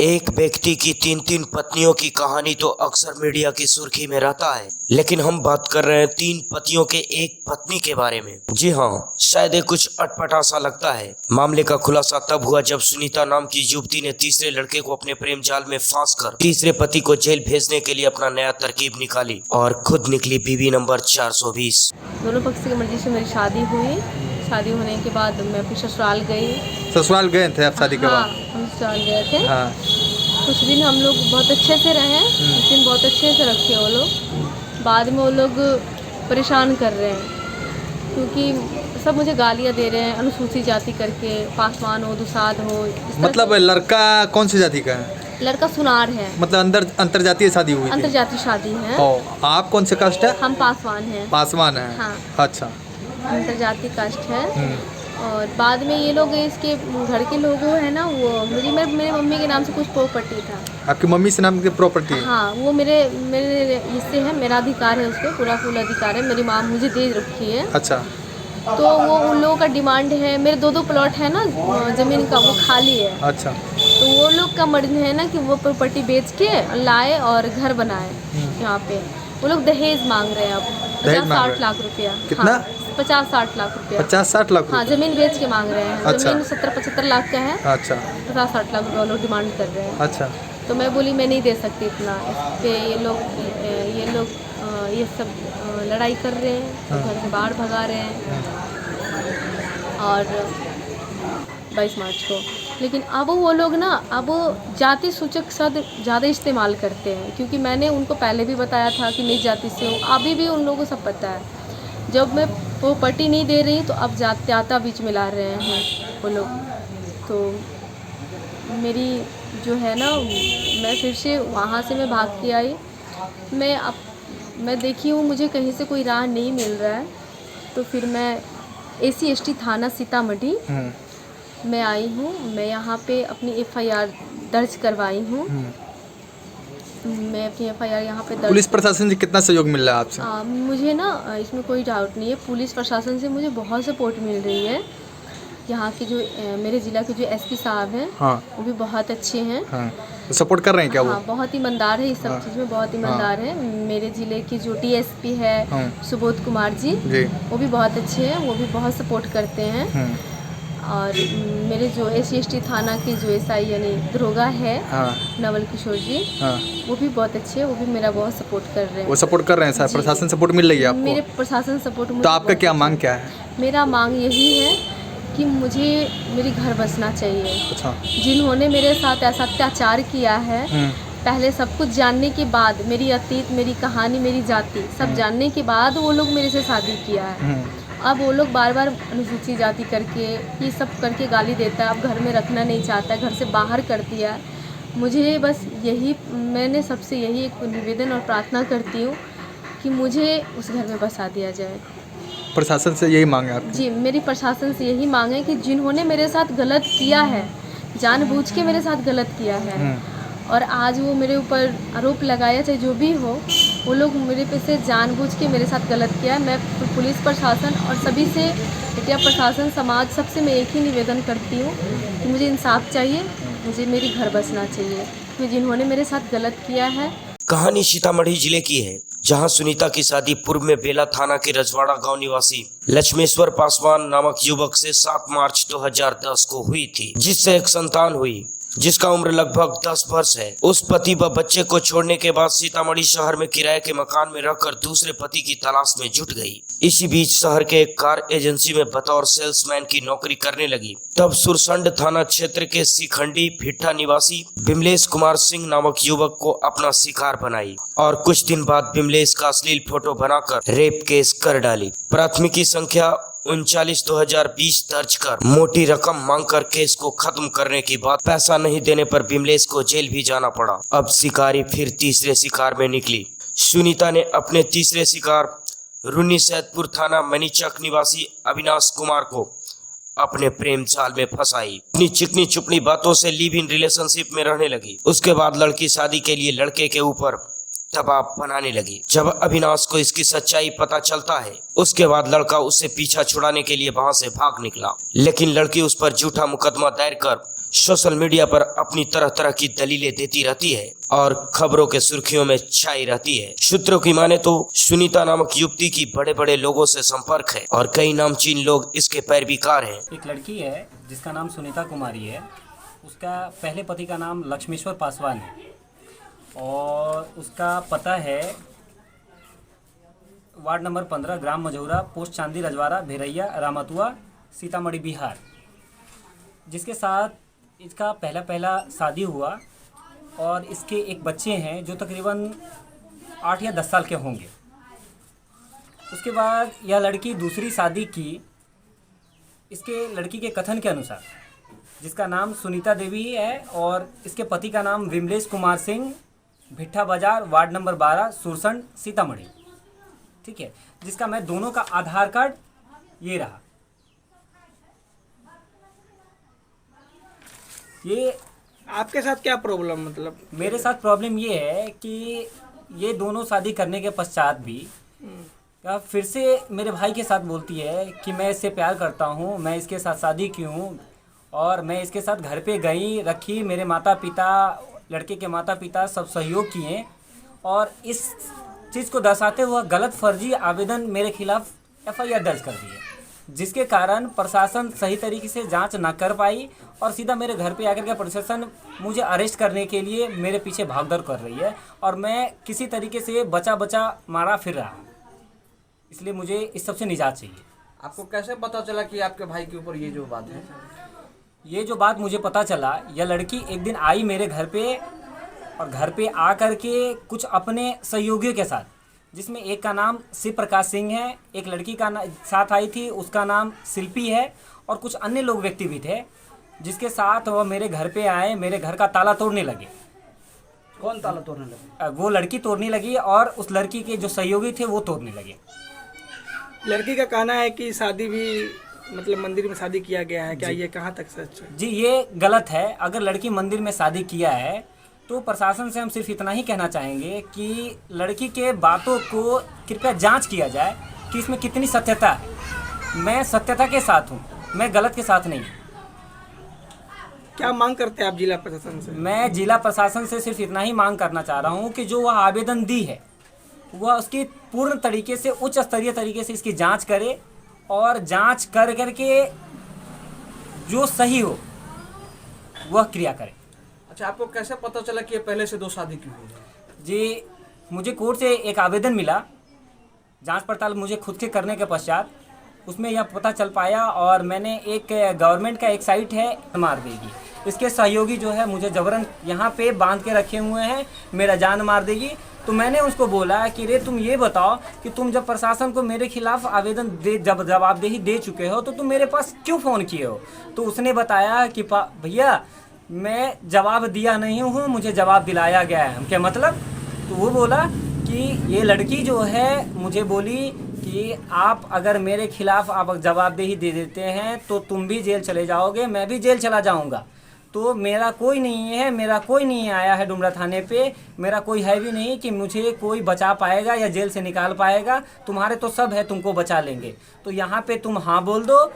एक व्यक्ति की तीन तीन पत्नियों की कहानी तो अक्सर मीडिया की सुर्खी में रहता है, लेकिन हम बात कर रहे हैं तीन पतियों के एक पत्नी के बारे में। जी हाँ, शायद ये कुछ अटपटा सा लगता है। मामले का खुलासा तब हुआ जब सुनीता नाम की युवती ने तीसरे लड़के को अपने प्रेम जाल में फांस कर तीसरे पति को जेल भेजने के लिए अपना नया तरकीब निकाली और खुद निकली बीवी नंबर 420। दोनों पक्ष की मर्जी से मेरी शादी हुई। शादी होने के बाद मैं अपने ससुराल गई। ससुराल गए थे आप शादी के बाद? हम ससुराल गए थे। हाँ। कुछ दिन हम लोग बहुत अच्छे से रहे, कुछ दिन बहुत अच्छे से रखे वो लोग। बाद में वो लोग परेशान कर रहे हैं क्योंकि सब मुझे गालियाँ दे रहे हैं, अनुसूचित जाति करके, पासवान हो, दुसाध हो। मतलब लड़का कौन सी जाति का है? लड़का सुनार है। मतलब अंतरजातीय शादी हुई थी? अंतरजातीय शादी है। आप कौन से कास्ट है? हम पासवान हैं। पासवान है। हाँ। अच्छा। अंतरजातीय कास्ट है। और बाद में ये लोग इसके घर के लोगों है ना, वो मेरी मेरे मम्मी के नाम से कुछ प्रॉपर्टी था। आपकी मम्मी से नाम की प्रॉपर्टी? हाँ, वो मेरे हिस्से है, मेरा अधिकार है, उस पर पूरा फुल अधिकार है। मेरी माँ मुझे दे रखी है। अच्छा। तो वो उन लोगों का डिमांड है, मेरे दो प्लॉट है ना ज़मीन का, वो खाली है। अच्छा। तो वो लोग का मर्जी है ना कि वो प्रॉपर्टी बेच के लाए और घर बनाए। यहाँ पे वो लोग दहेज मांग रहे हैं अब 50-60 लाख रुपया। कितना? 50-60 लाख रुपया। 50-60 लाख? हाँ, ज़मीन बेच के मांग रहे हैं। अच्छा। ज़मीन 70-75 लाख का है। अच्छा। 50-60 लाख रुपया लोग डिमांड कर रहे हैं। अच्छा। तो मैं बोली मैं नहीं दे सकती इतना। इस पे ये लोग ये सब लड़ाई कर रहे हैं, तो घर से बाहर भगा रहे हैं। और 22 मार्च को लेकिन अब वो लोग ना अब जाति सूचक शब्द ज़्यादा इस्तेमाल करते हैं, क्योंकि मैंने उनको पहले भी बताया था कि निज जाति से हूँ। अभी भी उन लोगों को सब पता है। जब मैं प्रॉपर्टी नहीं दे रही तो अब जाता बीच में ला रहे हैं वो लोग। तो मेरी जो है ना, मैं फिर से वहाँ से मैं भाग के आई। मैं देखी हूँ मुझे कहीं से कोई राह नहीं मिल रहा है, तो फिर मैं SC/ST थाना सीतामढ़ी मैं आई हूँ। मैं यहाँ पे अपनी FIR दर्ज करवाई हूँ। मैं अपनी FIR यहाँ पे दर्ज। पुलिस प्रशासन से कितना सहयोग मिल रहा है आपसे? मुझे ना इसमें कोई डाउट नहीं है, पुलिस प्रशासन से मुझे बहुत सपोर्ट मिल रही है। यहाँ के जो मेरे ज़िला के जो SP साहब हैं, हाँ, वो भी बहुत अच्छे हैं। हाँ, सपोर्ट कर रहे हैं क्या वो? हाँ, बहुत ईमानदार है, इस सब चीज़ में बहुत ईमानदार है। मेरे ज़िले की जो DSP है सुबोध कुमार जी, वो भी बहुत अच्छे हैं, वो भी बहुत सपोर्ट करते हैं। और मेरे जो SC/ST थाना के जो SI यानी दरोगा है, नवल किशोर जी, वो भी बहुत अच्छे हैं, वो भी मेरा बहुत सपोर्ट कर रहे हैं। वो सपोर्ट कर रहे हैं? प्रशासन सपोर्ट मिल रही है आपको? मेरे प्रशासन सपोर्ट। तो आपका क्या मांग क्या है? मेरा मांग यही है कि मुझे मेरी घर बसना चाहिए। अच्छा। जिन्होंने मेरे साथ ऐसा अत्याचार किया है, पहले सब कुछ जानने के बाद, मेरी अतीत, मेरी कहानी, मेरी जाति सब जानने के बाद वो लोग मेरे से शादी किया है। अब वो लोग बार बार अनुसूचित जाति करके ये सब करके गाली देता है, अब घर में रखना नहीं चाहता है, घर से बाहर कर दिया है। मुझे बस यही, मैंने सबसे यही एक निवेदन और प्रार्थना करती हूँ कि मुझे उस घर में बसा दिया जाए। प्रशासन से यही मांग है आपकी? जी, मेरी प्रशासन से यही मांग है कि जिन्होंने मेरे साथ गलत किया है, जानबूझ के मेरे साथ गलत किया है, और आज वो मेरे ऊपर आरोप लगाया, चाहे जो भी हो, वो लोग मेरे पे से जानबूझ के मेरे साथ गलत किया है। मैं पुलिस प्रशासन और सभी से, मीडिया प्रशासन, समाज, सबसे मैं एक ही निवेदन करती हूँ कि मुझे इंसाफ चाहिए, मुझे मेरी घर बसना चाहिए, क्योंकि जिन्होंने मेरे साथ गलत किया है। कहानी सीतामढ़ी जिले की है, जहां सुनीता की शादी पूर्व में बेला थाना के रजवाड़ा गांव निवासी लक्ष्मेश्वर पासवान नामक युवक से 7 मार्च 2010 को हुई थी, जिससे एक संतान हुई जिसका उम्र लगभग 10 वर्ष है। उस पति व बच्चे को छोड़ने के बाद सीतामढ़ी शहर में किराए के मकान में रहकर दूसरे पति की तलाश में जुट गई। इसी बीच शहर के एक कार एजेंसी में बतौर सेल्समैन की नौकरी करने लगी। तब सुरसंड थाना क्षेत्र के सिखंडी भिट्ठा निवासी बिमलेश कुमार सिंह नामक युवक को अपना शिकार बनाई और कुछ दिन बाद बिमलेश का अश्लील फोटो बनाकर रेप केस कर डाली। प्राथमिकी संख्या 39/2020 दर्ज कर मोटी रकम मांगकर केस को खत्म करने की बात, पैसा नहीं देने पर बिमलेश को जेल भी जाना पड़ा। अब शिकारी फिर तीसरे शिकार में निकली। सुनीता ने अपने तीसरे शिकार रुन्नी सैदपुर थाना मनीचक निवासी अविनाश कुमार को अपने प्रेम जाल में फंसाई। अपनी चिकनी चुपनी बातों से लिव इन रिलेशनशिप में रहने लगी। उसके बाद लड़की शादी के लिए लड़के के ऊपर दबाव बनाने लगी। जब अविनाश को इसकी सच्चाई पता चलता है, उसके बाद लड़का उससे पीछा छुड़ाने के लिए वहां से भाग निकला, लेकिन लड़की उस पर झूठा मुकदमा दायर कर सोशल मीडिया पर अपनी तरह तरह की दलीलें देती रहती है और खबरों के सुर्खियों में छाई रहती है। सूत्रों की माने तो सुनीता नामक युवती की बड़े बड़े लोगों से संपर्क है और कई नामचीन लोग इसके पैरवीकार हैं। एक लड़की है जिसका नाम सुनीता कुमारी है। उसका पहले पति का नाम लक्ष्मेश्वर पासवान है और उसका पता है वार्ड नंबर 15, ग्राम मझौरा, पोस्ट चांदी रजवाड़ा, भेरैया, रामतुआ, सीतामढ़ी, बिहार, जिसके साथ इसका पहला शादी हुआ और इसके एक बच्चे हैं जो तकरीबन 8 या 10 साल के होंगे। उसके बाद यह लड़की दूसरी शादी की, इसके लड़की के कथन के अनुसार, जिसका नाम सुनीता देवी है और इसके पति का नाम विमलेश कुमार सिंह, भिट्ठा बाजार, वार्ड नंबर 12, सुरसंड, सीतामढ़ी। ठीक है, जिसका मैं दोनों का आधार कार्ड ये रहा। ये आपके साथ क्या प्रॉब्लम, मतलब मेरे साथ प्रॉब्लम ये है कि ये दोनों शादी करने के पश्चात भी फिर से मेरे भाई के साथ बोलती है कि मैं इससे प्यार करता हूँ, मैं इसके साथ शादी की हूँ और मैं इसके साथ घर पे गई रखी, मेरे माता पिता, लड़के के माता पिता सब सहयोग किए और इस चीज़ को दर्शाते हुआ गलत फर्जी आवेदन मेरे खिलाफ FIR दर्ज कर दी है, जिसके कारण प्रशासन सही तरीके से जांच ना कर पाई और सीधा मेरे घर पे आकर के प्रशासन मुझे अरेस्ट करने के लिए मेरे पीछे भागदौड़ कर रही है और मैं किसी तरीके से बचा मारा फिर रहा हूँ। इसलिए मुझे इस सब से निजात चाहिए। आपको कैसे पता चला कि आपके भाई के ऊपर ये जो बात है? ये जो बात मुझे पता चला, यह लड़की एक दिन आई मेरे घर पे और घर पे आ कर के कुछ अपने सहयोगियों के साथ, जिसमें एक का नाम शिव प्रकाश सिंह है, एक लड़की का साथ आई थी, उसका नाम शिल्पी है और कुछ अन्य लोग व्यक्ति भी थे, जिसके साथ वह मेरे घर पे आए, मेरे घर का ताला तोड़ने लगे। कौन ताला तोड़ने लगे? वो लड़की तोड़ने लगी और उस लड़की के जो सहयोगी थे वो तोड़ने लगे। लड़की का कहना है कि शादी भी मतलब मंदिर में शादी किया गया है, क्या ये कहाँ तक सच है? जी, ये गलत है। अगर लड़की मंदिर में शादी किया है तो प्रशासन से हम सिर्फ इतना ही कहना चाहेंगे कि लड़की के बातों को कृपया जांच किया जाए कि इसमें कितनी सत्यता है। मैं सत्यता के साथ हूँ, मैं गलत के साथ नहीं। क्या मांग करते हैं आप जिला प्रशासन से? मैं जिला प्रशासन से सिर्फ इतना ही मांग करना चाह रहा हूँ कि जो वह आवेदन दी है वह उसकी पूर्ण तरीके से, उच्च स्तरीय तरीके से इसकी जांच करे और जांच कर करके जो सही हो वह क्रिया करे। अच्छा, आपको कैसे पता चला कि ये पहले से 2 शादी की हुई है? जी, मुझे कोर्ट से एक आवेदन मिला, जांच पड़ताल मुझे खुद के करने के पश्चात उसमें यह पता चल पाया और मैंने एक गवर्नमेंट का एक साइट है मार देगी, इसके सहयोगी जो है मुझे जबरन यहाँ पे बांध के रखे हुए हैं, मेरा जान मार देगी। तो मैंने उसको बोला कि रे तुम ये बताओ कि तुम जब प्रशासन को मेरे खिलाफ आवेदन जब जवाबदेही दे चुके हो तो तुम मेरे पास क्यों फ़ोन किए हो? तो उसने बताया कि भैया मैं जवाब दिया नहीं हूँ, मुझे जवाब दिलाया गया है। हम क्या मतलब? तो वो बोला कि ये लड़की जो है मुझे बोली कि आप अगर मेरे खिलाफ आप जवाबदेही दे देते हैं तो तुम भी जेल चले जाओगे, मैं भी जेल चला जाऊंगा। तो मेरा कोई नहीं आया है डुमरा थाने पे, मेरा कोई है भी नहीं कि मुझे कोई बचा पाएगा या जेल से निकाल पाएगा। तुम्हारे तो सब है, तुमको बचा लेंगे। तो यहाँ पे तुम हाँ बोल दो,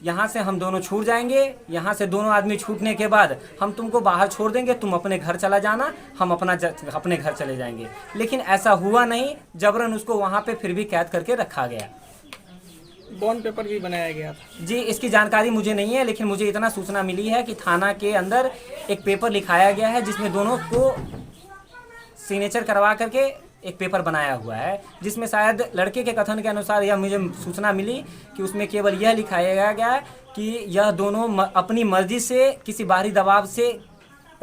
यहाँ से हम दोनों छूट जाएंगे। यहाँ से दोनों आदमी छूटने के बाद हम तुमको बाहर छोड़ देंगे, तुम अपने घर चला जाना, हम अपने घर चले जाएंगे। लेकिन ऐसा हुआ नहीं, जबरन उसको वहाँ पे फिर भी कैद करके रखा गया। बॉन्ड पेपर भी बनाया गया था? जी, इसकी जानकारी मुझे नहीं है, लेकिन मुझे इतना सूचना मिली है कि थाना के अंदर एक पेपर लिखाया गया है जिसमें दोनों को सिग्नेचर करवा करके एक पेपर बनाया हुआ है, जिसमें शायद लड़के के कथन के अनुसार यह मुझे सूचना मिली कि उसमें केवल यह लिखाया गया है कि यह दोनों अपनी मर्जी से किसी बाहरी दबाव से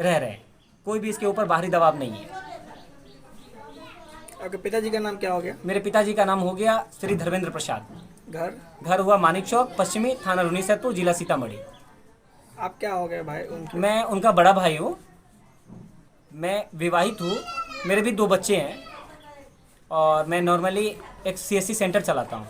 रह रहे हैं, कोई भी इसके ऊपर बाहरी दबाव नहीं है। आपके पिताजी का नाम क्या हो गया? मेरे पिताजी का नाम हो गया श्री धर्मेंद्र प्रसाद। घर हुआ मानिक चौक, पश्चिमी थाना रुनीसैदपुर, जिला सीतामढ़ी। आप क्या हो गए भाई उनके? मैं उनका बड़ा भाई हूँ, मैं विवाहित हूँ, मेरे भी 2 बच्चे हैं और मैं नॉर्मली एक CSC सेंटर चलाता हूँ।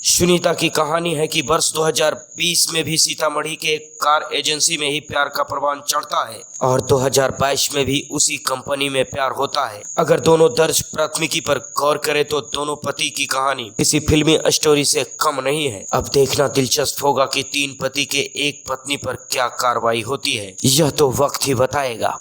सुनीता की कहानी है कि वर्ष 2020 में भी सीतामढ़ी के एक कार एजेंसी में ही प्यार का परवान चढ़ता है और 2022 में भी उसी कंपनी में प्यार होता है। अगर दोनों दर्ज प्राथमिकी पर गौर करें तो दोनों पति की कहानी किसी फिल्मी स्टोरी से कम नहीं है। अब देखना दिलचस्प होगा कि 3 पति के एक पत्नी पर क्या कार्रवाई होती है, यह तो वक्त ही बताएगा।